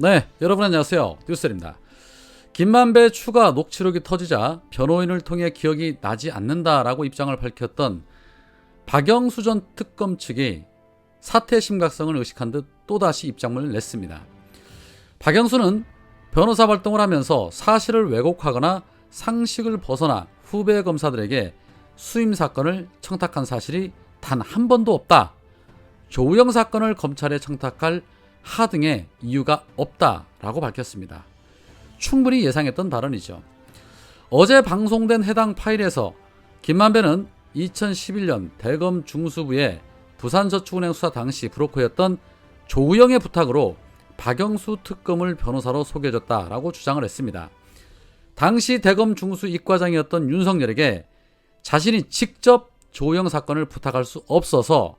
네, 여러분 안녕하세요. 뉴스입니다. 김만배 추가 녹취록이 터지자 변호인을 통해 기억이 나지 않는다라고 입장을 밝혔던 박영수 전 특검 측이 사태의 심각성을 의식한 듯 또다시 입장문을 냈습니다. 박영수는 변호사 활동을 하면서 사실을 왜곡하거나 상식을 벗어나 후배 검사들에게 수임 사건을 청탁한 사실이 단 한 번도 없다. 조우영 사건을 검찰에 청탁할 하등의 이유가 없다라고 밝혔습니다. 충분히 예상했던 발언이죠. 어제 방송된 해당 파일에서 김만배는 2011년 대검 중수부의 부산저축은행 수사 당시 브로커였던 조우영의 부탁으로 박영수 특검을 변호사로 소개해줬다라고 주장을 했습니다. 당시 대검 중수 이과장이었던 윤석열에게 자신이 직접 조우영 사건을 부탁할 수 없어서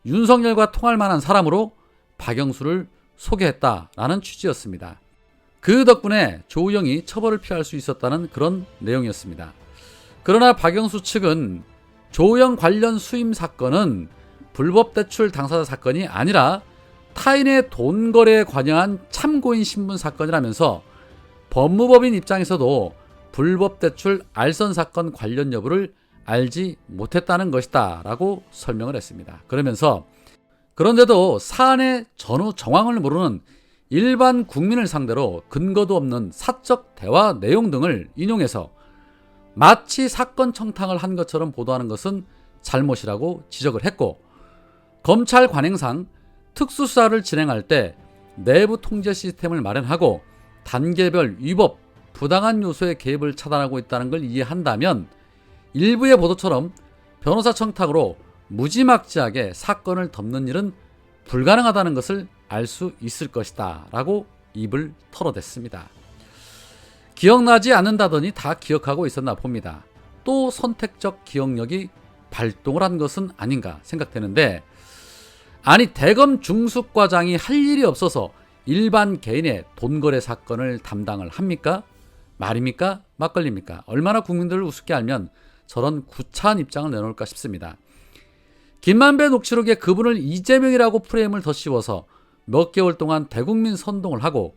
윤석열과 통할 만한 사람으로 박영수를 소개했다라는 취지였습니다. 그 덕분에 조우영이 처벌을 피할 수 있었다는 그런 내용이었습니다. 그러나 박영수 측은 조우영 관련 수임 사건은 불법 대출 당사자 사건이 아니라 타인의 돈 거래에 관여한 참고인 신분 사건이라면서 법무법인 입장에서도 불법 대출 알선 사건 관련 여부를 알지 못했다는 것이다 라고 설명을 했습니다. 그러면서 그런데도 사안의 전후 정황을 모르는 일반 국민을 상대로 근거도 없는 사적 대화 내용 등을 인용해서 마치 사건 청탁을 한 것처럼 보도하는 것은 잘못이라고 지적을 했고, 검찰 관행상 특수수사를 진행할 때 내부 통제 시스템을 마련하고 단계별 위법, 부당한 요소의 개입을 차단하고 있다는 걸 이해한다면 일부의 보도처럼 변호사 청탁으로 무지막지하게 사건을 덮는 일은 불가능하다는 것을 알 수 있을 것이다 라고 입을 털어댔습니다. 기억나지 않는다더니 다 기억하고 있었나 봅니다. 또 선택적 기억력이 발동을 한 것은 아닌가 생각되는데, 아니 대검 중수과장이 할 일이 없어서 일반 개인의 돈거래 사건을 담당을 합니까? 말입니까? 막걸리입니까? 얼마나 국민들을 우습게 알면 저런 구차한 입장을 내놓을까 싶습니다. 김만배 녹취록에 그분을 이재명이라고 프레임을 더 씌워서 몇 개월 동안 대국민 선동을 하고,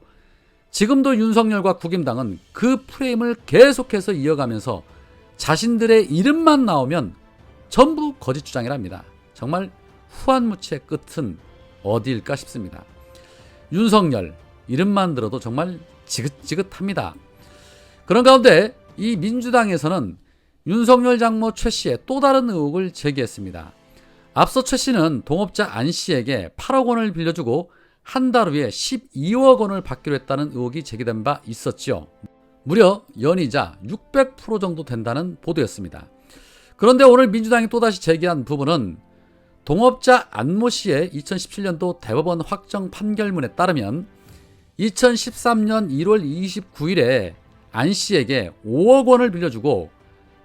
지금도 윤석열과 국임당은 그 프레임을 계속해서 이어가면서 자신들의 이름만 나오면 전부 거짓 주장이랍니다. 정말 후한무치의 끝은 어디일까 싶습니다. 윤석열 이름만 들어도 정말 지긋지긋합니다. 그런 가운데 이 민주당에서는 윤석열 장모 최 씨의 또 다른 의혹을 제기했습니다. 앞서 최 씨는 동업자 안 씨에게 8억 원을 빌려주고 한 달 후에 12억 원을 받기로 했다는 의혹이 제기된 바 있었지요. 무려 연이자 600% 정도 된다는 보도였습니다. 그런데 오늘 민주당이 또다시 제기한 부분은 동업자 안모 씨의 2017년도 대법원 확정 판결문에 따르면 2013년 1월 29일에 안 씨에게 5억 원을 빌려주고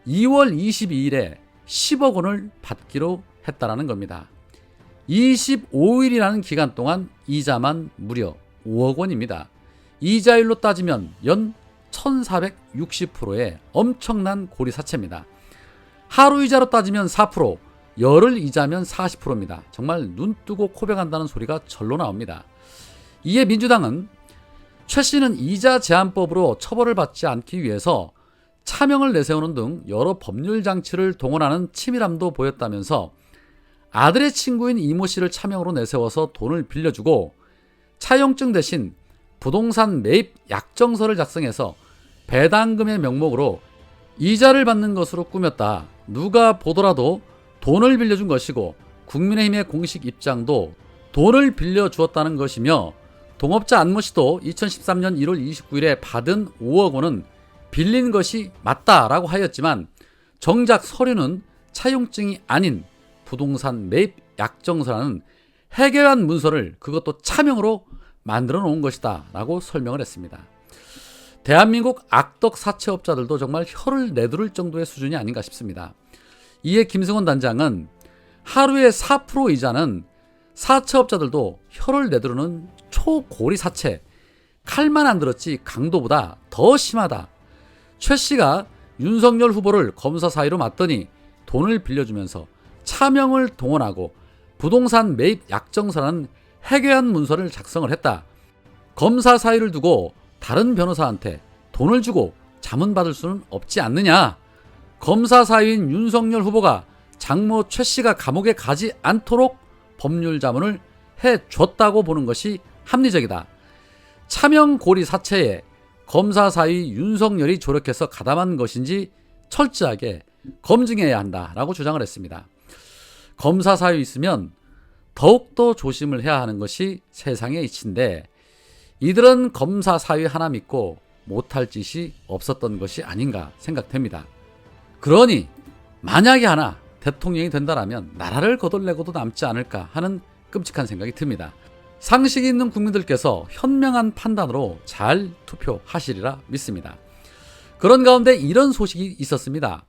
2월 22일에 10억 원을 받기로 했다라는 겁니다. 25일이라는 기간 동안 이자만 무려 5억 원입니다. 이자율로 따지면 연 1460%의 엄청난 고리사채입니다. 하루 이자로 따지면 4%, 열흘 이자면 40%입니다. 정말 눈 뜨고 코백한다는 소리가 절로 나옵니다. 이에 민주당은 최 씨는 이자 제한법으로 처벌을 받지 않기 위해서 차명을 내세우는 등 여러 법률 장치를 동원하는 치밀함도 보였다면서 아들의 친구인 이모 씨를 차명으로 내세워서 돈을 빌려주고 차용증 대신 부동산 매입 약정서를 작성해서 배당금의 명목으로 이자를 받는 것으로 꾸몄다. 누가 보더라도 돈을 빌려준 것이고 국민의힘의 공식 입장도 돈을 빌려주었다는 것이며, 동업자 안모 씨도 2013년 1월 29일에 받은 5억 원은 빌린 것이 맞다라고 하였지만 정작 서류는 차용증이 아닌 부동산 매입 약정서라는 해괴한 문서를 그것도 차명으로 만들어 놓은 것이다 라고 설명을 했습니다. 대한민국 악덕 사채업자들도 정말 혀를 내두를 정도의 수준이 아닌가 싶습니다. 이에 김승원 단장은 하루에 4% 이자는 사채업자들도 혀를 내두르는 초고리 사채, 칼만 안 들었지 강도보다 더 심하다. 최 씨가 윤석열 후보를 검사 사이로 맞더니 돈을 빌려주면서 차명을 동원하고 부동산 매입 약정서라는 해괴한 문서를 작성을 했다. 검사 사유를 두고 다른 변호사한테 돈을 주고 자문받을 수는 없지 않느냐. 검사 사유인 윤석열 후보가 장모 최 씨가 감옥에 가지 않도록 법률 자문을 해줬다고 보는 것이 합리적이다. 차명 고리 사체에 검사 사위 윤석열이 조력해서 가담한 것인지 철저하게 검증해야 한다라고 주장을 했습니다. 검사 사유 있으면 더욱더 조심을 해야 하는 것이 세상의 이치인데 이들은 검사 사유 하나 믿고 못할 짓이 없었던 것이 아닌가 생각됩니다. 그러니 만약에 하나 대통령이 된다라면 나라를 거덜내고도 남지 않을까 하는 끔찍한 생각이 듭니다. 상식이 있는 국민들께서 현명한 판단으로 잘 투표하시리라 믿습니다. 그런 가운데 이런 소식이 있었습니다.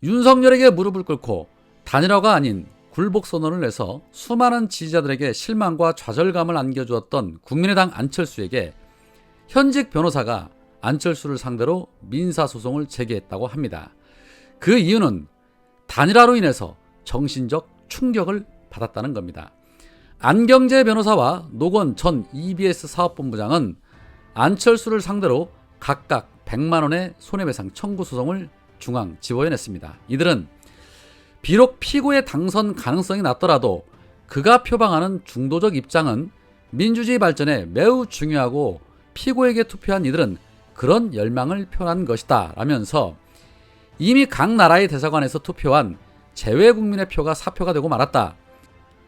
윤석열에게 무릎을 꿇고 단일화가 아닌 굴복 선언을 내서 수많은 지지자들에게 실망과 좌절감을 안겨주었던 국민의당 안철수에게 현직 변호사가 안철수를 상대로 민사소송을 제기했다고 합니다. 그 이유는 단일화로 인해서 정신적 충격을 받았다는 겁니다. 안경재 변호사와 노건 전 EBS 사업본부장은 안철수를 상대로 각각 100만 원의 손해배상 청구 소송을 중앙지법에 냈습니다. 이들은 비록 피고의 당선 가능성이 낮더라도 그가 표방하는 중도적 입장은 민주주의 발전에 매우 중요하고 피고에게 투표한 이들은 그런 열망을 표현한 것이다 라면서 이미 각 나라의 대사관에서 투표한 제외 국민의 표가 사표가 되고 말았다.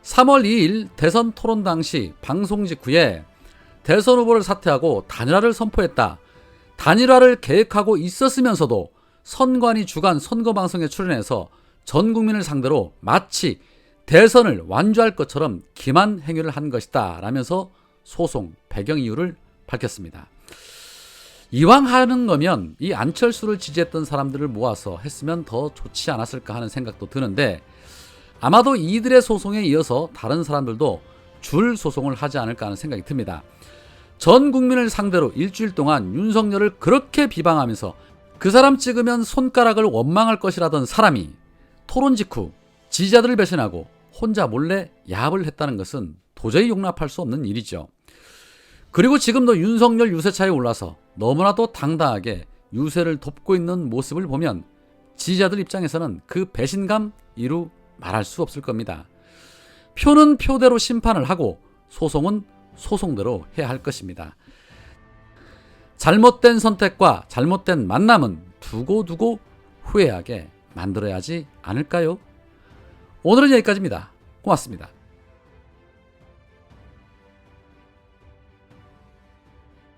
3월 2일 대선 토론 당시 방송 직후에 대선 후보를 사퇴하고 단일화를 선포했다. 단일화를 계획하고 있었으면서도 선관위 주간 선거방송에 출연해서 전 국민을 상대로 마치 대선을 완주할 것처럼 기만 행위를 한 것이다 라면서 소송 배경 이유를 밝혔습니다. 이왕 하는 거면 이 안철수를 지지했던 사람들을 모아서 했으면 더 좋지 않았을까 하는 생각도 드는데 아마도 이들의 소송에 이어서 다른 사람들도 줄 소송을 하지 않을까 하는 생각이 듭니다. 전 국민을 상대로 일주일 동안 윤석열을 그렇게 비방하면서 그 사람 찍으면 손가락을 원망할 것이라던 사람이 토론 직후 지지자들을 배신하고 혼자 몰래 야합을 했다는 것은 도저히 용납할 수 없는 일이죠. 그리고 지금도 윤석열 유세차에 올라서 너무나도 당당하게 유세를 돕고 있는 모습을 보면 지지자들 입장에서는 그 배신감 이루 말할 수 없을 겁니다. 표는 표대로 심판을 하고 소송은 소송대로 해야 할 것입니다. 잘못된 선택과 잘못된 만남은 두고두고 후회하게 만들어야 하지 않을까요? 오늘은 여기까지입니다. 고맙습니다.